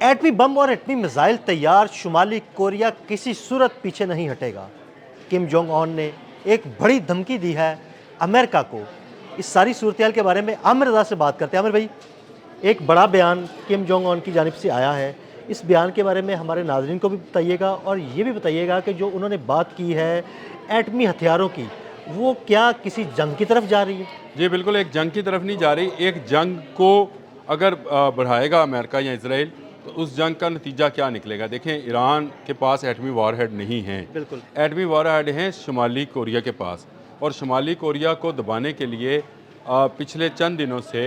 एटमी बम और एटमी मिसाइल तैयार, शुमाली कोरिया किसी सूरत पीछे नहीं हटेगा। किम जोंग ऑन ने एक बड़ी धमकी दी है अमेरिका को। इस सारी सूरत के बारे में आमिर रज़ा से बात करते हैं। आमिर भाई, एक बड़ा बयान किम जोंग ऑन की जानिब से आया है, इस बयान के बारे में हमारे नाज़रीन को भी बताइएगा और ये भी बताइएगा कि जो उन्होंने बात की है एटमी हथियारों की, वो क्या किसी जंग की तरफ जा रही है? जी बिल्कुल, एक जंग की तरफ नहीं जा रही। एक जंग को अगर बढ़ाएगा अमेरिका या इसराइल तो उस जंग का नतीजा क्या निकलेगा। देखें, ईरान के पास एटमी वारहेड नहीं हैं। बिल्कुल। एटमी वारहेड हैं शुमाली कोरिया के पास, और शुमाली कोरिया को दबाने के लिए पिछले चंद दिनों से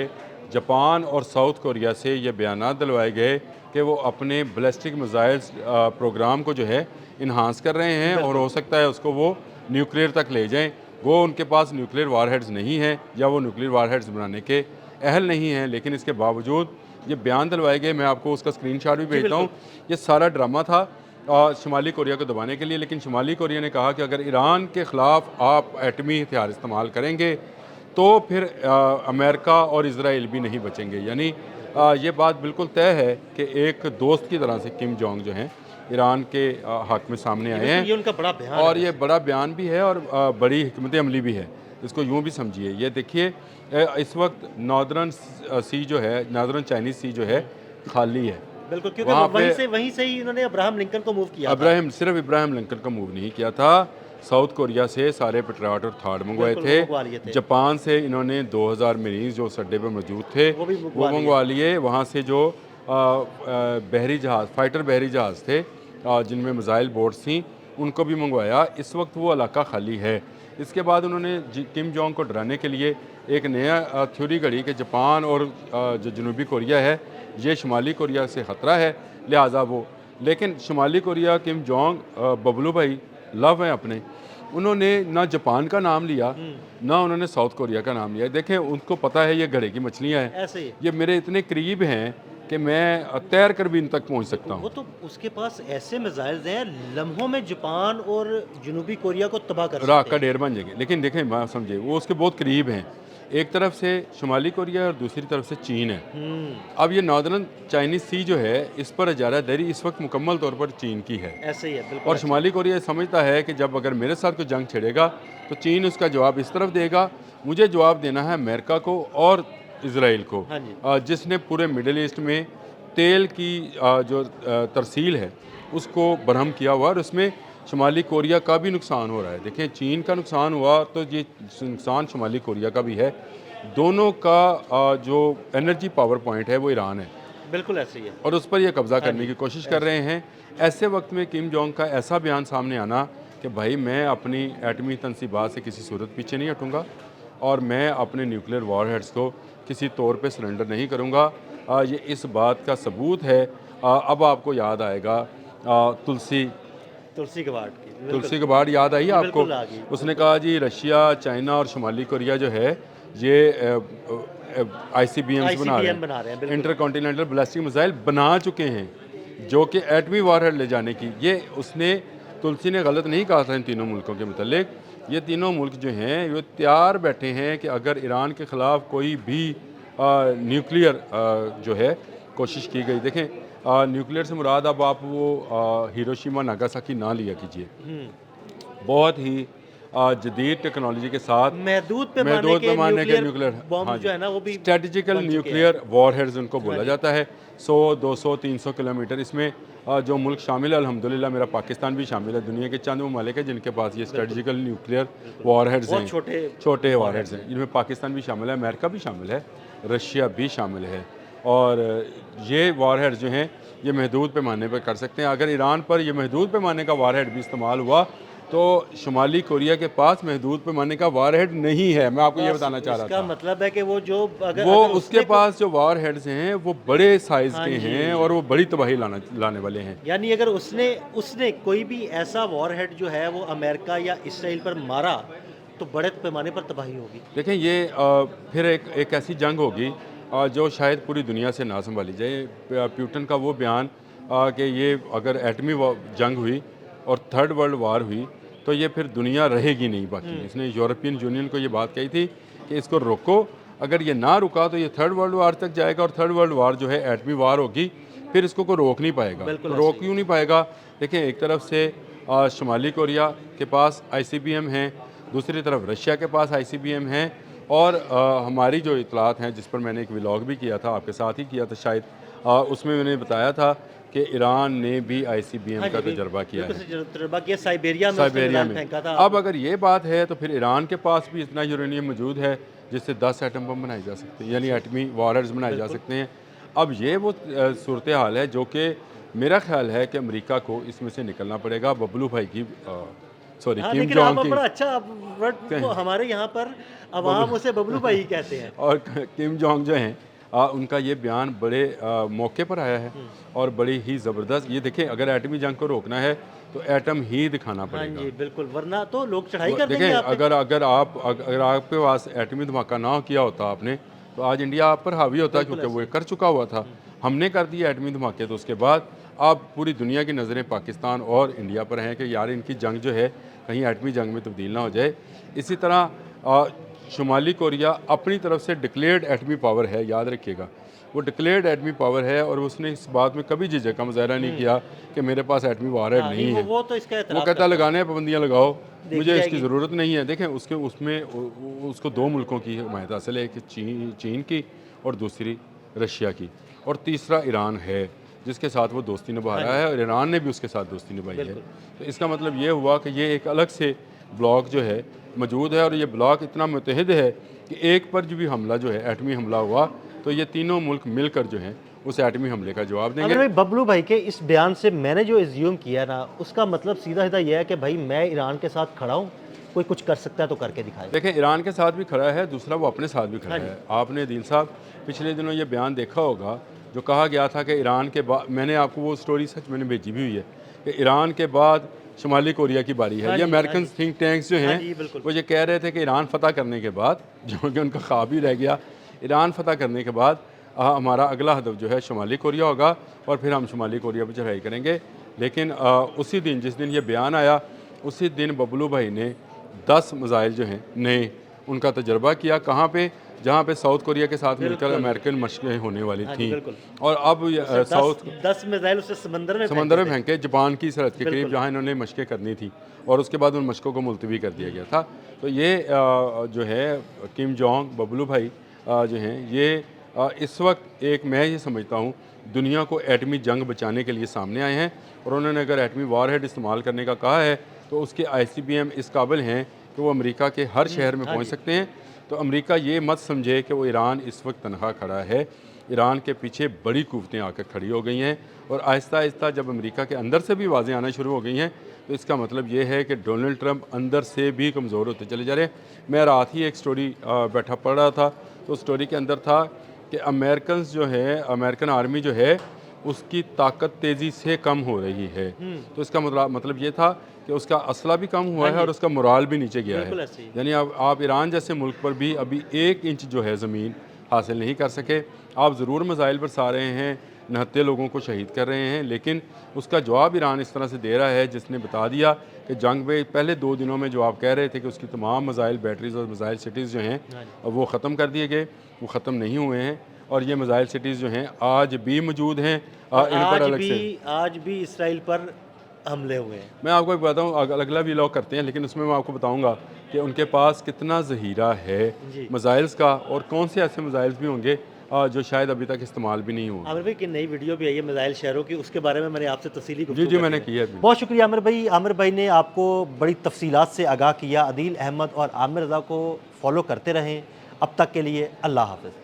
जापान और साउथ कोरिया से ये बयानात दिलवाए गए कि वो अपने बैलिस्टिक मिसाइल्स प्रोग्राम को जो है इन्हांस कर रहे हैं, और हो सकता है उसको वो न्यूक्लियर तक ले जाएं। वो उनके पास न्यूक्लियर वारहेड्स नहीं हैं या वो न्यूक्लियर वारहेड्स बनाने के अहल नहीं हैं, लेकिन इसके बावजूद ये बयान दिलवाए गए। मैं आपको उसका स्क्रीनशॉट भी भेजता हूँ। ये सारा ड्रामा था शुमाली कोरिया को दबाने के लिए, लेकिन शुमाली कोरिया ने कहा कि अगर ईरान के ख़िलाफ़ आप एटमी हथियार इस्तेमाल करेंगे तो फिर अमेरिका और इसराइल भी नहीं बचेंगे। यानी ये बात बिल्कुल तय है कि एक दोस्त की तरह से किम जोंग जो हैं ईरान के हक़ में सामने आए हैं। ये उनका बड़ा बयान और है। ये बड़ा बयान भी है और बड़ी हिकमत अमली भी है। इसको यूँ भी समझिए। ये देखिए, इस वक्त नॉर्दर्न सी जो है, नॉर्दर्न चाइनीज़ सी जो है खाली है। बिल्कुल, क्योंकि वहीं से ही इन्होंने अब्राहम लिंकन को मूव किया था। सिर्फ इब्राहिम लिंकन का मूव नहीं किया था, साउथ कोरिया से सारे पेट्रियट और थार्ड मंगवाए थे। जापान से इन्होंने 2000 मरीज जो अड्डे पर मौजूद थे वो मंगवा लिए। वहाँ से जो बहरी जहाज़, फाइटर बहरी जहाज़ थे जिनमें मिसाइल बोट्स थी, उनको भी मंगवाया। इस वक्त वो इलाका खाली है। इसके बाद उन्होंने किम जोंग को डराने के लिए एक नया थ्योरी घड़ी कि जापान और जो जनूबी कोरिया है ये शुमाली कोरिया से ख़तरा है, लिहाजा वो। लेकिन शुमाली कोरिया किम जोंग बबलू भाई लव हैं अपने, उन्होंने ना जापान का नाम लिया ना उन्होंने साउथ कोरिया का नाम लिया। देखें, उनको पता है ये घड़े की मछलियाँ हैं, ऐसे ही ये मेरे इतने करीब हैं कि मैं तैर कर भी इन तक पहुंच सकता हूं। वो तो उसके पास ऐसे मिसाइल्स हैं, लम्हों में जापान और जनूबी कोरिया को तबाह कर सकते हैं। राख का ढेर बन जाएंगे। लेकिन देखें, मैं समझे, वो उसके बहुत करीब हैं। एक तरफ से शुमाली कोरिया और दूसरी तरफ से चीन है। अब ये नॉर्दर्न चाइनीज सी जो है, इस पर इजारादारी इस वक्त मुकम्मल तौर पर चीन की है। ऐसे ही है, बिल्कुल। और शुमाली कोरिया समझता है कि जब अगर मेरे साथ कोई जंग छेड़ेगा तो चीन उसका जवाब इस तरफ देगा। मुझे जवाब देना है अमेरिका को और इसराइल को, जिसने पूरे मिडल ईस्ट में तेल की जो तरसील है उसको बरहम किया हुआ, और उसमें शुमाली कोरिया का भी नुकसान हो रहा है। देखें, चीन का नुकसान हुआ तो ये नुकसान शुमाली कोरिया का भी है। दोनों का जो एनर्जी पावर पॉइंट है वो ईरान है। बिल्कुल ऐसे ही है, और उस पर ये कब्ज़ा करने की कोशिश कर रहे हैं। ऐसे वक्त में किम जोंग का ऐसा बयान सामने आना कि भाई मैं अपनी एटमी तनसीबात से किसी सूरत पीछे नहीं हटूँगा और मैं अपने न्यूक्लियर वॉरहेड्स को किसी तौर पे सरेंडर नहीं करूँगा, ये इस बात का सबूत है। अब आपको याद आएगा तुलसी गबार्ड याद आई आपको? उसने कहा जी रशिया, चाइना और शुमाली कोरिया जो है ये ICBMs बना रहे हैं, इंटरकॉन्टिनेंटल बैलिस्टिक मिसाइल बना चुके हैं जो कि एटमी वारहेड ले जाने की। ये उसने, तुलसी ने गलत नहीं कहा था इन तीनों मुल्कों के मुतल्लिक। ये तीनों मुल्क जो हैं वो तैयार बैठे हैं कि अगर ईरान के ख़िलाफ़ कोई भी न्यूक्लियर जो है कोशिश की गई। देखें, न्यूक्लियर से मुराद अब आप वो हिरोशिमा नागासाकी ना लिया कीजिए। बहुत ही जदीद टेक्नोलॉजी के साथ महदूद पैमाने के न्यूक्लियर बॉम्ब जो है ना, वो भी स्ट्रेटेजिकल न्यूक्लियर वॉरहेड्स उनको बोला जाता है। 100, 200, 300 किलोमीटर। इसमें जो मुल्क शामिल है, अल्हम्दुलिल्लाह मेरा पाकिस्तान भी शामिल है। दुनिया के चंद ममालिक हैं जिनके पास ये स्ट्रेटेजिकल न्यूक्लियर वॉरहेड्स हैं, छोटे वॉरहेड्स हैं, जिनमें पाकिस्तान भी शामिल है, अमेरिका भी शामिल है, रशिया भी शामिल है। और ये वॉरहेड्स जो हैं ये महदूद पैमाने पर कर सकते हैं। अगर ईरान पर ये महदूद पैमाने का वॉरहेड भी इस्तेमाल हुआ तो शुमाली कोरिया के पास महदूद पैमाने का वारहेड नहीं है। मैं आपको ये बताना चाह रहा था। मतलब है कि वो जो अगर उसके पास जो वारहेड्स हैं वो बड़े साइज के हैं और वो बड़ी तबाही लाने वाले हैं। यानी अगर उसने कोई भी ऐसा वारहेड जो है वो अमेरिका या इसराइल पर मारा तो बड़े पैमाने पर तबाही होगी। देखें, ये फिर एक ऐसी जंग होगी जो शायद पूरी दुनिया से ना संभाली जाए। प्यूटन का वो बयान कि ये अगर एटमी जंग हुई और थर्ड वर्ल्ड वार हुई तो ये फिर दुनिया रहेगी नहीं बाकी। इसने यूरोपियन यूनियन को ये बात कही थी कि इसको रोको, अगर ये ना रुका तो ये थर्ड वर्ल्ड वार तक जाएगा और थर्ड वर्ल्ड वार जो है एटमी वार होगी। फिर इसको कोई रोक नहीं पाएगा। तो रोक क्यों नहीं पाएगा? देखें, एक तरफ से शुमाली कोरिया के पास ICBM हैं, दूसरी तरफ रशिया के पास ICBM हैं, और हमारी जो इतलात हैं, जिस पर मैंने एक व्लॉग भी किया था, आपके साथ ही किया था शायद, उसमें मैंने बताया था कि ईरान ने भी ICBM का तजर्बा किया है, तजर्बा किया साइबेरिया में फेंका था। अब अगर ये बात है तो फिर ईरान के पास भी इतना यूरेनियम मौजूद है जिससे 10 एटम बम बनाए जा सकते हैं, यानी एटमी वॉरहेड्स बनाए जा सकते हैं। अब ये वो सूरत हाल है जो कि मेरा ख्याल है कि अमेरिका को इसमें से निकलना पड़ेगा। बबलू भाई की सॉरी किम जोंग की, बड़ा अच्छा वर्ड हमारे यहाँ पर अवाम उसे बबलू भाई कहते हैं। और किम जोंग जो हैं उनका ये बयान बड़े मौके पर आया है और बड़ी ही ज़बरदस्त। ये देखें, अगर एटमी जंग को रोकना है तो एटम ही दिखाना पड़ेगा। जी बिल्कुल, वरना तो लोग चढ़ाई कर देंगे। देखें, अगर आपके पास एटमी धमाका ना किया होता आपने, तो आज इंडिया आप पर हावी होता, क्योंकि वो कर चुका हुआ था। हमने कर दिया एटमी धमाके, तो उसके बाद अब पूरी दुनिया की नज़रें पाकिस्तान और इंडिया पर हैं कि यार इनकी जंग जो है कहीं एटमी जंग में तब्दील ना हो जाए। इसी तरह शुमाली कोरिया अपनी तरफ से डिक्लेयर्ड एटमी पावर है, याद रखिएगा, वो डिक्लेयर्ड एटमी पावर है, और उसने इस बात में कभी झिझक का मुजाहरा नहीं किया कि मेरे पास एटमी वॉरहेड नहीं है। वो तो इसका वो कहता लगाने हैं पाबंदियाँ लगाओ, मुझे इसकी ज़रूरत नहीं है। देखें, उसको 2 मुल्कों की हिमायत हासिल है, एक चीन की और दूसरी रशिया की, और तीसरा ईरान है जिसके साथ वो दोस्ती निभा रहा है, और ईरान ने भी उसके साथ दोस्ती निभाई है। तो इसका मतलब ये हुआ कि ये एक अलग से ब्लॉक जो है मौजूद है, और ये ब्लॉक इतना मुतहद है कि एक पर जो भी हमला जो है एटमी हमला हुआ तो ये तीनों मुल्क मिलकर जो है उस एटमी हमले का जवाब देंगे। भाई बबलू भाई के इस बयान से मैंने जो एज्यूम किया ना, उसका मतलब सीधा सीधा यह है कि भाई मैं ईरान के साथ खड़ा हूँ, कोई कुछ कर सकता है तो करके दिखाए। देखें, ईरान के साथ भी खड़ा है, दूसरा वो अपने साथ भी खड़ा है। आपने दिल साहब पिछले दिनों ये बयान देखा होगा जो कहा गया था कि ईरान के बाद, मैंने आपको वो स्टोरी सच मैंने भेजी भी हुई है कि ईरान के बाद शुमाली कोरिया की बारी है। ये अमेरिकन थिंक टैंक्स जो हैं वो ये कह रहे थे कि ईरान फतह करने के बाद, जो कि उनका ख्वाब ही रह गया, ईरान फतह करने के बाद हमारा अगला हदफ जो है शुमाली कोरिया होगा और फिर हम शुमाली कोरिया पर चढ़ाई करेंगे। लेकिन उसी दिन, जिस दिन ये बयान आया, उसी दिन बबलू भाई ने 10 मिसाइल जो हैं नए, उनका तजर्बा किया। कहाँ पे? जहाँ पे साउथ कोरिया के साथ मिलकर अमेरिकन मशक़ें होने वाली थी, और अब साउथ 10 मिसाइल उसे समंदर में फेंके जापान की सरहद के करीब, जहाँ इन्होंने मशक़ें करनी थी, और उसके बाद उन मशक़ों को मुलतवी कर दिया गया था। तो ये जो है किम जोंग, बबलू भाई जो हैं, ये इस वक्त एक, मैं ये समझता हूँ, दुनिया को एटमी जंग बचाने के लिए सामने आए हैं, और उन्होंने अगर एटमी वॉरहेड इस्तेमाल करने का कहा है तो उसके ICBM इस काबिल हैं कि वो अमेरिका के हर शहर में पहुँच सकते हैं। तो अमेरिका ये मत समझे कि वो ईरान इस वक्त तनहा खड़ा है। ईरान के पीछे बड़ी कुव्वतें आकर खड़ी हो गई हैं, और आहिस्ता आहिस्ता जब अमेरिका के अंदर से भी आवाज़ें आना शुरू हो गई हैं, तो इसका मतलब ये है कि डोनाल्ड ट्रंप अंदर से भी कमज़ोर होते चले जा रहे हैं। मैं रात ही एक स्टोरी बैठा पढ़ रहा था, तो स्टोरी के अंदर था कि अमेरिकन जो है, अमेरिकन आर्मी जो है, उसकी ताकत तेज़ी से कम हो रही है। तो इसका मतलब ये था कि उसका असला भी कम हुआ है और उसका मोराल भी नीचे गया है। यानी आप ईरान जैसे मुल्क पर भी अभी 1 इंच जो है ज़मीन हासिल नहीं कर सके। आप ज़रूर मिसाइल बरसा रहे हैं, 69 लोगों को शहीद कर रहे हैं, लेकिन उसका जवाब ईरान इस तरह से दे रहा है जिसने बता दिया कि जंग में पहले 2 दिनों में जो आप कह रहे थे कि उसकी तमाम मिसाइल बैटरीज और मिसाइल सिटीज़ जो हैं वो ख़त्म कर दिए गए, वो ख़त्म नहीं हुए हैं, और ये मिसाइल सिटीज़ जो हैं आज भी मौजूद हैं। इन पर अलग से आज भी इसराइल पर हमले हुए हैं। मैं आपको एक बताऊँ, अगला भी लोग करते हैं, लेकिन उसमें मैं आपको बताऊँगा कि उनके पास कितना ज़हीरा है मिसाइल्स का, और कौन से ऐसे मिसाइल्स भी होंगे जो शायद अभी तक इस्तेमाल भी नहीं हुआ। आमिर भाई की नई वीडियो भी आई है मिसाइल शहरों की, उसके बारे में मैंने आपसे तफसीली जी मैंने की है। बहुत शुक्रिया आमिर भाई। आमिर भाई ने आपको बड़ी तफसीलात से आगाह किया। अदील अहमद और आमिर रज़ा को फॉलो करते रहें। अब तक के लिए अल्लाह हाफ़िज़।